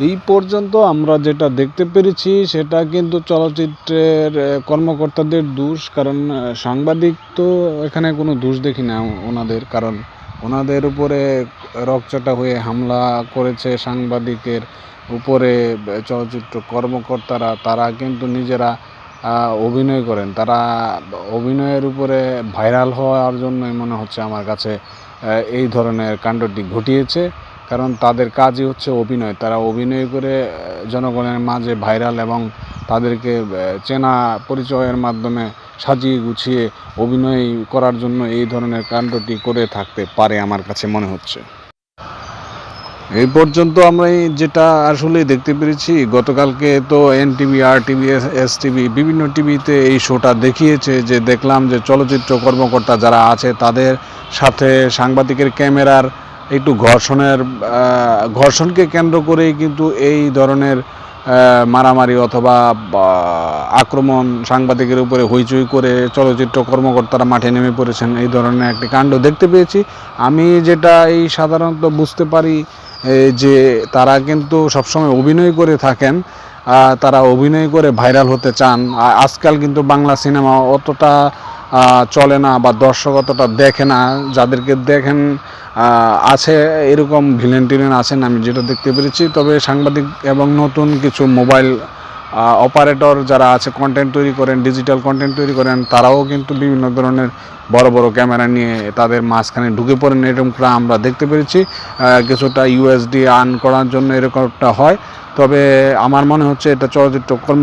এই পর্যন্ত আমরা যেটা দেখতে পেরেছি সেটা কিন্তু চলচ্চিত্রের কর্মকর্তাদের দোষ, কারণ সাংবাদিক তো এখানে কোনো দোষ দেখি না ওনাদের, কারণ ওনাদের উপরে রকচটা হয়ে হামলা করেছে সাংবাদিকের উপরে চলচ্চিত্র কর্মকর্তারা। তারা কিন্তু নিজেরা অভিনয় করেন, তারা অভিনয়ের উপরে ভাইরাল হওয়ার জন্যই মনে হচ্ছে আমার কাছে এই ধরনের কাণ্ডটি ঘটিয়েছে, কারণ তাদের কাজই হচ্ছে অভিনয়। তারা অভিনয় করে জনগণের মাঝে ভাইরাল এবং তাদেরকে চেনা পরিচয়ের মাধ্যমে সাজিয়ে গুছিয়ে অভিনয় করার জন্য এই ধরনের কাণ্ডটি করে থাকতে পারে আমার কাছে মনে হচ্ছে। এই পর্যন্ত আমরা যেটা আসলে দেখতে পেরেছি, গতকালকে তো এনটিভি, আরটিভি, এসটিভি বিভিন্ন টিভিতে এই শোটা দেখিয়েছে, যে দেখলাম যে চলচ্চিত্র কর্মকর্তা যারা আছে তাদের সাথে সাংবাদিকের ক্যামেরার একটু ঘর্ষণকে কেন্দ্র করেই কিন্তু এই ধরনের মারামারি অথবা আক্রমণ, সাংবাদিকের উপরে হইচই করে চলচ্চিত্র কর্মকর্তারা মাঠে নেমে পড়েছেন, এই ধরনের একটি কাণ্ড দেখতে পেয়েছি। আমি যেটা সাধারণত বুঝতে পারি যে তারা কিন্তু সবসময় অভিনয় করে থাকেন, তারা অভিনয় করে ভাইরাল হতে চান। আজকাল কিন্তু বাংলা সিনেমা অতটা চলে না বা দর্শক অতটা দেখে না। যাদেরকে দেখেন আছে এরকম ভিলেন টিলেন আছেন আমি যেটা দেখতে পেরেছি। তবে সাংবাদিক এবং নতুন কিছু মোবাইল অপারেটর যারা আছে, কন্টেন্ট তৈরি করেন, ডিজিটাল কন্টেন্ট তৈরি করেন, তারাও কিন্তু বিভিন্ন ধরনের বড় বড় ক্যামেরা নিয়ে তাদের মাঝখানে ঢুকে পড়েন, এরকমটা আমরা দেখতে পেরেছি। কিছুটা ইউএসডি আর্ন করার জন্য এরকমটা হয়। তবে আমার মনে হচ্ছে এটা চলচ্চিত্র কর্ম